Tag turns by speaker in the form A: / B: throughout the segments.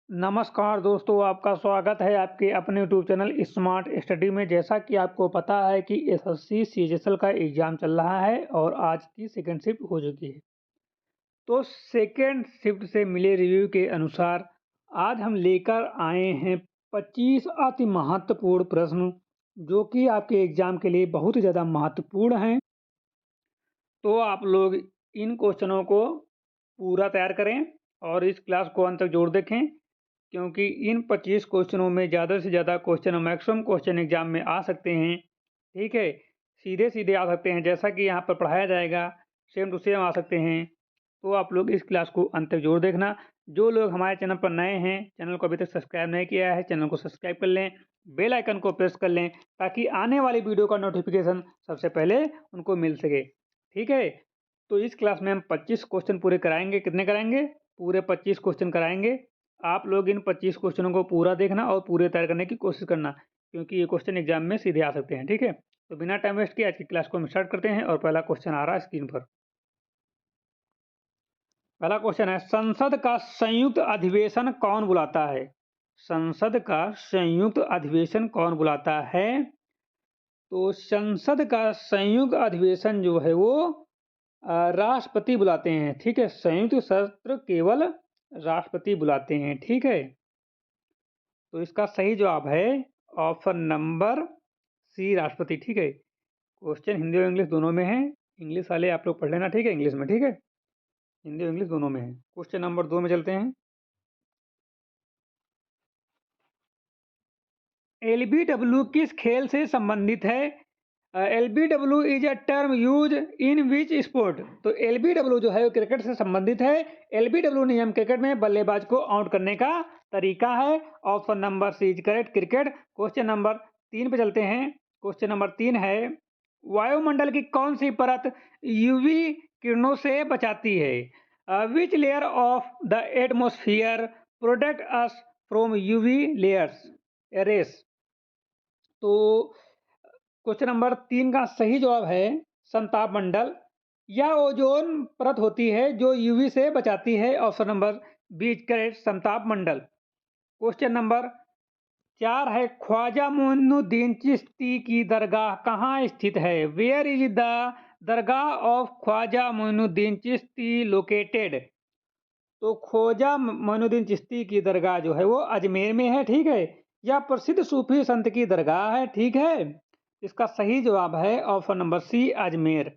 A: नमस्कार दोस्तों, आपका स्वागत है आपके अपने यूट्यूब चैनल स्मार्ट स्टडी में। जैसा कि आपको पता है कि एसएससी सीजीएल का एग्ज़ाम चल रहा है और आज की सेकंड शिफ्ट हो चुकी है। तो सेकंड शिफ्ट से मिले रिव्यू के अनुसार आज हम लेकर आए हैं 25 अति महत्वपूर्ण प्रश्न, जो कि आपके एग्ज़ाम के लिए बहुत ही ज़्यादा महत्वपूर्ण हैं। तो आप लोग इन क्वेश्चनों को पूरा तैयार करें और इस क्लास को अंत तक ज़रूर देखें, क्योंकि इन 25 क्वेश्चनों में ज़्यादा से ज़्यादा क्वेश्चन मैक्सिमम क्वेश्चन एग्जाम में आ सकते हैं। ठीक है, सीधे-सीधे आ सकते हैं, जैसा कि यहाँ पर पढ़ाया जाएगा, सेम टू सेम आ सकते हैं। तो आप लोग इस क्लास को अंत तक ज़रूर देखना। जो लोग हमारे चैनल पर नए हैं, चैनल को अभी तक सब्सक्राइब नहीं किया है, चैनल को सब्सक्राइब कर लें, बेल आइकन को प्रेस कर लें, ताकि आने वाली वीडियो का नोटिफिकेशन सबसे पहले उनको मिल सके। ठीक है, तो इस क्लास में हम 25 क्वेश्चन पूरे कराएंगे। कितने कराएंगे? पूरे 25 क्वेश्चन कराएंगे। आप लोग इन 25 क्वेश्चनों को पूरा देखना और पूरे तैयार करने की कोशिश करना, क्योंकि ये क्वेश्चन एग्जाम में सीधे आ सकते हैं। ठीक है, तो बिना टाइम वेस्ट किए आज की क्लास को हम स्टार्ट करते हैं और पहला क्वेश्चन आ रहा है स्क्रीन पर। पहला क्वेश्चन है, संसद का संयुक्त अधिवेशन कौन बुलाता है? संसद का संयुक्त अधिवेशन कौन बुलाता है? तो संसद का संयुक्त अधिवेशन जो है वो राष्ट्रपति बुलाते हैं। ठीक है, संयुक्त सत्र केवल राष्ट्रपति बुलाते हैं। ठीक है, तो इसका सही जवाब है ऑप्शन नंबर सी, राष्ट्रपति। ठीक है, क्वेश्चन हिंदी और इंग्लिश दोनों में है। इंग्लिश वाले आप लोग पढ़ लेना, ठीक है, इंग्लिश में। ठीक है, हिंदी और इंग्लिश दोनों में है। क्वेश्चन नंबर 2 में चलते हैं। एलबीडब्ल्यू किस खेल से संबंधित है? LBW is a term use in which sport? तो एलबीडब्ल्यू जो है वो क्रिकेट से संबंधित है। एलबीडब्ल्यू नियम क्रिकेट में बल्लेबाज को आउट करने का तरीका है। Option number C is correct, cricket. Question number 3 पे चलते हैं। क्वेश्चन नंबर 3 है, वायुमंडल की कौन सी परत यूवी किरणों से बचाती है? Which layer of the atmosphere protect us from UV layers rays? तो क्वेश्चन नंबर 3 का सही जवाब है संताप मंडल। यह ओजोन परत होती है जो यूवी से बचाती है। ऑप्शन नंबर बी करेक्ट, संताप मंडल। क्वेश्चन नंबर 4 है, ख्वाजा मोइनुद्दीन चिश्ती की दरगाह कहाँ स्थित है? Where is the dargah of Khwaja Moinuddin Chishti located? तो ख्वाजा मोइनुद्दीन चिश्ती की दरगाह जो है वो अजमेर में है। ठीक है, यह प्रसिद्ध सूफी संत की दरगाह है। ठीक है, इसका सही जवाब है option number C, Ajmer.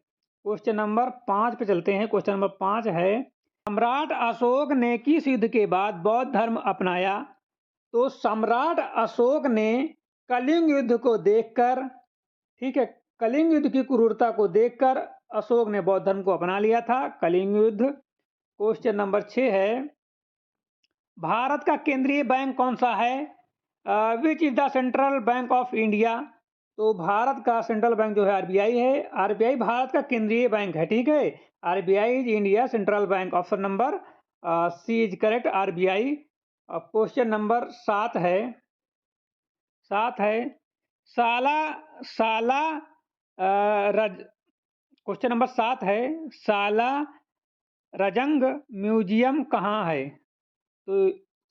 A: Question number 5 पे चलते हैं। क्वेश्चन नंबर 5 है, सम्राट अशोक ने किस युद्ध के बाद बौद्ध धर्म अपनाया? तो सम्राट अशोक ने कलिंग युद्ध को देखकर, ठीक है, कलिंग युद्ध की क्रूरता को देखकर अशोक ने बौद्ध धर्म को अपना लिया था, कलिंग युद्ध। क्वेश्चन नंबर 6 है, भारत का केंद्रीय बैंक कौन सा है? Which is the central bank of India? तो भारत का सेंट्रल बैंक जो है आरबीआई है। आरबीआई भारत का केंद्रीय बैंक है। ठीक है, RBI is India central bank. Option number C is correct, RBI. Question number 7 है, 7 है, साला साला रज क्वेश्चन नंबर 7 है, साला रजंग म्यूजियम कहाँ है? तो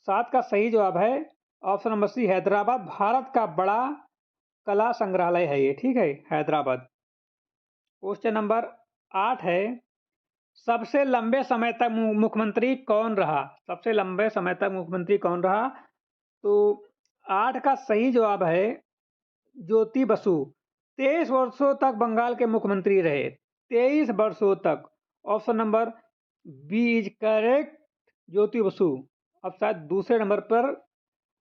A: 7 का सही जवाब है option number C, Hyderabad. Bharat का बड़ा कला संग्रहालय है ये। ठीक है, हैदराबाद। क्वेश्चन नंबर 8 है, सबसे लंबे समय तक मुख्यमंत्री कौन रहा? सबसे लंबे समय तक मुख्यमंत्री कौन रहा? तो 8 का सही जवाब है ज्योति बसु। 23 वर्षों तक बंगाल के मुख्यमंत्री रहे, 23 वर्षों तक। Option number B is correct, Jyoti Basu. अब शायद दूसरे नंबर पर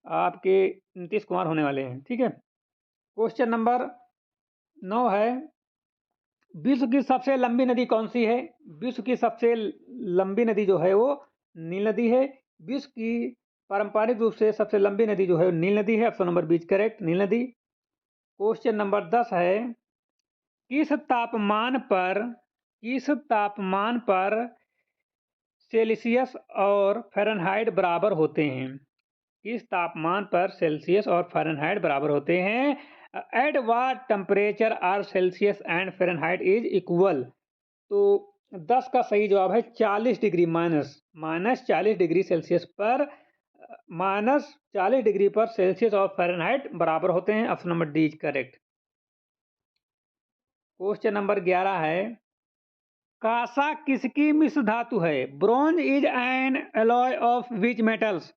A: आपके नीतीश कुमार होने वाले हैं। ठीक है, क्वेश्चन नंबर 9 है, विश्व की सबसे लंबी नदी कौन सी है? विश्व की सबसे लंबी नदी जो है वो नील नदी है। विश्व की पारंपरिक रूप से सबसे लंबी नदी जो है नील नदी है। ऑप्शन नंबर बी करेक्ट, नील नदी। क्वेश्चन नंबर 10 है, किस तापमान पर, किस तापमान पर सेल्सियस और फ़ारेनहाइट बराबर होते हैं? किस तापमान पर सेल्सियस और फ़ारेनहाइट बराबर होते हैं? At what temperature are Celsius and Fahrenheit is equal? तो 10 का सही जवाब है 40 डिग्री, माइनस 40 डिग्री सेल्सियस पर -40 डिग्री पर सेल्सियस और फ़ारेनहाइट बराबर होते हैं। Option number D is correct. Question number 11 है, कांसा किसकी मिश्र धातु है? Bronze is an alloy of which metals?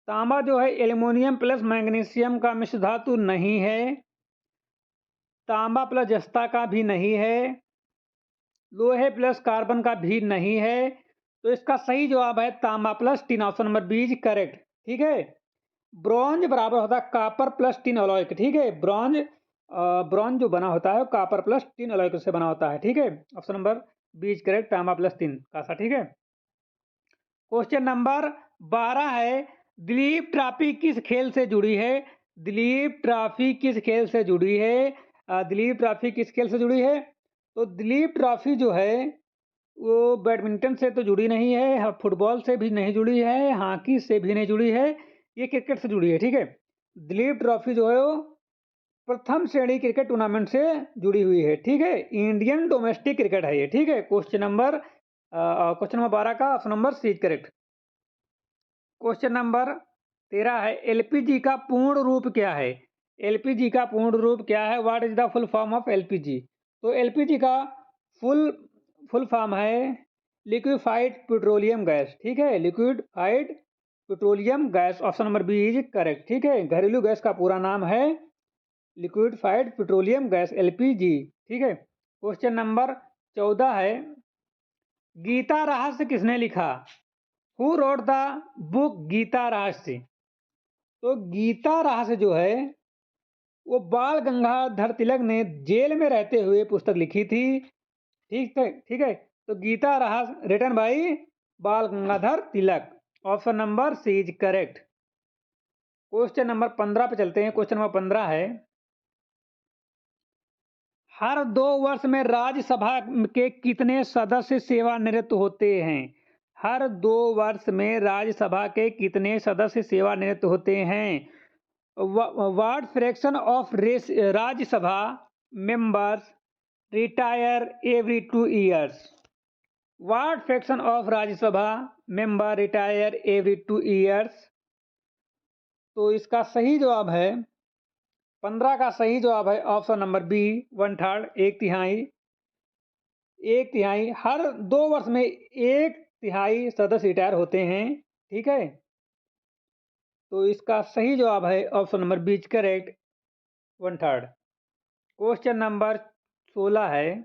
A: तांबा जो है एल्युमिनियम प्लस मैग्नीशियम का मिश्र धातु नहीं है। तांबा प्लस जस्ता का भी नहीं है। लोहे प्लस कार्बन का भी नहीं है। तो इसका सही जवाब है तांबा plus tin. Option number B is correct. ठीक है, ब्रॉन्ज बराबर होता है कापर प्लस टिन अलॉय के। ठीक है, ब्रॉन्ज जो बना होता है कापर प्लस टिन अलॉय से बना होता है। ठीक है, option number B is correct, तांबा प्लस टिन कासा। ठीक है, क्वेश्चन नंबर 12 है, दिलीप ट्रॉफी किस खेल से जुड़ी है? दिलीप ट्रॉफी किस खेल से जुड़ी है? दिलीप ट्रॉफी किस खेल से जुड़ी है? तो दिलीप ट्रॉफी जो है वो बैडमिंटन से तो जुड़ी नहीं है, फुटबॉल से भी नहीं जुड़ी है, हॉकी से भी नहीं जुड़ी है, ये क्रिकेट से जुड़ी है। ठीक है, दिलीप ट्रॉफी जो है वो प्रथम श्रेणी क्रिकेट टूर्नामेंट से जुड़ी हुई है। ठीक है, इंडियन डोमेस्टिक क्रिकेट है ये। ठीक है, क्वेश्चन नंबर 12 का option number C correct. Question number 13 है, एलपीजी का पूर्ण रूप क्या है? एलपीजी का पूर्ण रूप क्या है? What is the full form of LPG? तो एलपीजी का फुल फुल फॉर्म है लिक्विफाइड पेट्रोलियम गैस। ठीक है, liquefied petroleum gas. Option number B is correct. ठीक है, घरेलू गैस का पूरा नाम है लिक्विफाइड पेट्रोलियम गैस, एलपीजी। ठीक है, क्वेश्चन नंबर 14 है, गीता रहस्य किसने लिखा? Who wrote the book Gita Rahasya? तो गीता रहस्य जो है वो बाल गंगाधर तिलक ने जेल में रहते हुए पुस्तक लिखी थी। ठीक है, तो गीता रहस्य written by Bal Gangadhar Tilak. Option number C is correct. Question number 15 पे चलते हैं। क्वेश्चन नंबर 15 है, हर 2 वर्ष में राज्यसभा के कितने सदस्य सेवानिवृत्त होते हैं? हर 2 वर्ष में राज्यसभा के कितने सदस्य सेवानिवृत्त होते हैं? What fraction of Rajya Sabha members retire every 2 years? What fraction of Rajya Sabha member retire every 2 years? तो इसका सही जवाब है 15 का सही जवाब है ऑप्शन नंबर बी 1/3, एक तिहाई। एक तिहाई, हर 2 वर्ष में एक तिहाई सदस्य रिटायर होते हैं। ठीक है, तो इसका सही जवाब है option number B correct, 1/3। Question number 16 है,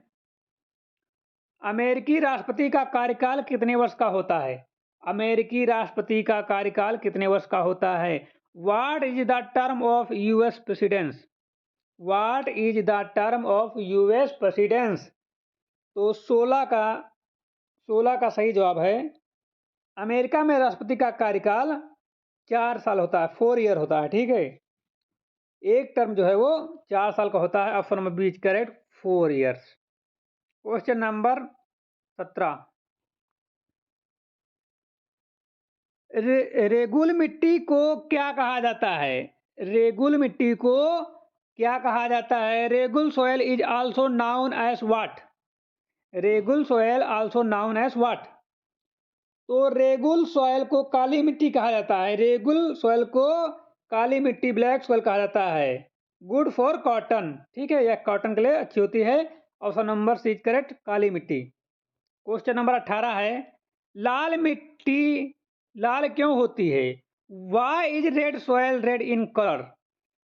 A: अमेरिकी राष्ट्रपति का कार्यकाल कितने वर्ष का होता है? अमेरिकी राष्ट्रपति का कार्यकाल कितने वर्ष का होता है? What is the term of US precedence? What is the term of US precedence? तो 16 का सही जवाब है, अमेरिका में राष्ट्रपति का कार्यकाल 4 साल होता है, 4 ईयर होता है। ठीक है, एक टर्म जो है वो 4 साल का होता है। Option number B is correct, 4 years. Question number 17, रेगुल मिट्टी को क्या कहा जाता है? रेगुल मिट्टी को क्या कहा जाता है? Regur soil is also known as what? Regur soil also known as what? तो रेगुल सॉयल को काली मिट्टी कहा जाता है। रेगुल सॉयल को काली मिट्टी, ब्लैक सॉयल कहा जाता है। Good for cotton. ठीक है, यह कॉटन के लिए अच्छी होती है। Option number C is correct, काली मिट्टी। क्वेश्चन नंबर 18 है, लाल मिट्टी लाल क्यों होती है? Why is red soil red in colour?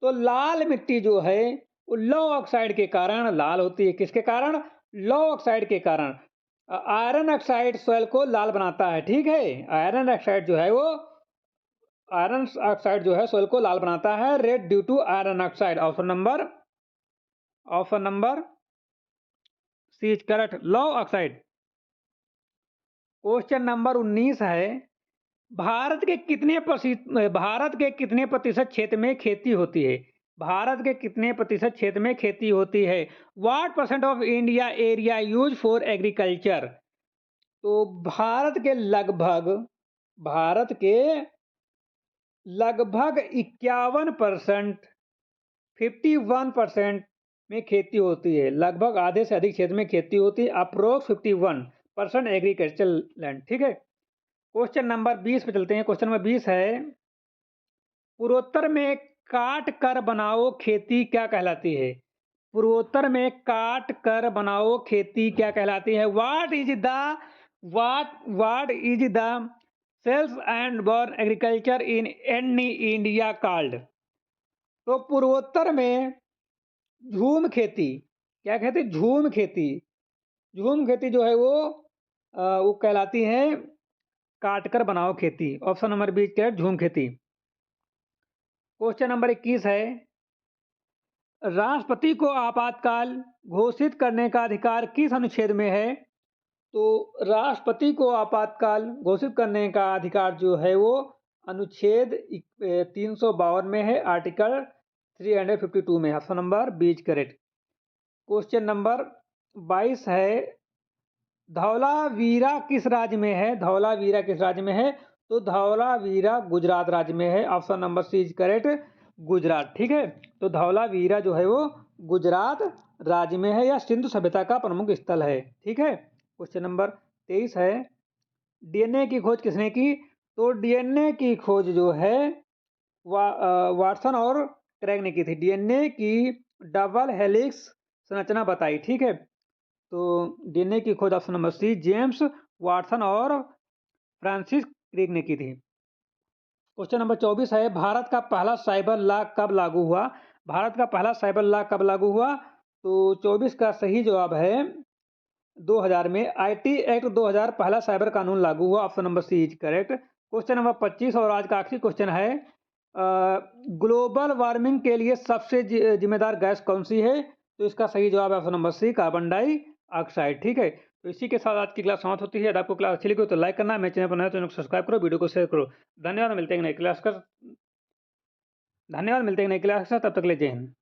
A: तो लाल मिट्टी जो है वो लो ऑक्साइड के कारण लाल होती है। किसके कारण? लो ऑक्साइड के कारण। आयरन ऑक्साइड सॉइल को लाल बनाता है। ठीक है, आयरन ऑक्साइड जो है सॉइल को लाल बनाता है, red due to iron oxide. Option number C is correct, low oxide. Question number 19 है, भारत के कितने प्रतिशत क्षेत्र में खेती होती है? भारत के कितने प्रतिशत क्षेत्र में खेती होती है? What percent of India area use for agriculture? तो भारत के लगभग 51%, 51% में खेती होती है। लगभग आधे से अधिक क्षेत्र में खेती होती है, अप्रोक्स 51% एग्रीकल्चर लैंड। ठीक है, क्वेश्चन नंबर 20 पे चलते हैं। क्वेश्चन नंबर 20 है, पूर्वोत्तर में काट कर बनाओ खेती क्या कहलाती है? पूर्वोत्तर में काट कर बनाओ खेती क्या कहलाती है? What is the slash and burn agriculture in any India called? तो पूर्वोत्तर में झूम खेती, क्या कहते हैं? झूम खेती। झूम खेती जो है वो कहलाती है काट कर बनाओ खेती। ऑप्शन नंबर बी क्या है? झूम खेती। क्वेश्चन नंबर 21 है, राष्ट्रपति को आपातकाल घोषित करने का अधिकार किस अनुच्छेद में है? तो राष्ट्रपति को आपातकाल घोषित करने का अधिकार जो है वो अनुच्छेद 352 में है, आर्टिकल 352 में। Option number B is correct. Question number 22 है, धौलावीरा किस राज्य में है? धौलावीरा किस राज्य में है? तो धौलावीरा गुजरात राज्य में है। Option number C is correct, Gujarat. ठीक है, तो धौलावीरा जो है वो गुजरात राज्य में है, या सिंधु सभ्यता का प्रमुख स्थल है। ठीक है। क्वेश्चन नंबर 23 है, डीएनए की खोज किसने की? तो डीएनए की खोज जो है वाटसन और क्रैग ने की थी। डीएनए की डबल हेलिक्स संरचना बताई। ठीक है, तो डीएनए की खोज option number C James Watson और फ्रांसिस क्रिक ने की थी। क्वेश्चन नंबर 24 है, भारत का पहला साइबर लॉ कब लागू हुआ? भारत का पहला साइबर लॉ कब लागू हुआ? तो 24 का सही जवाब है 2000 में। आईटी एक्ट 2000 पहला साइबर कानून लागू हुआ। Option number C is correct. Question number 25 और आज का आखिरी क्वेश्चन है, ग्लोबल वार्मिंग के लिए सबसे जिम्मेदार गैस कौन सी है? तो इसका सही जवाब है option number C carbon dioxide. ठीक है, तो इसी के साथ आज की क्लास समाप्त होती है। यदि आपको क्लास अच्छी लगी हो तो लाइक करना, मेरे चैनल पर नए हो तो चैनल को सब्सक्राइब करो, वीडियो को शेयर करो। धन्यवाद, मिलते हैं नई क्लास तब तक ले जय हिंद।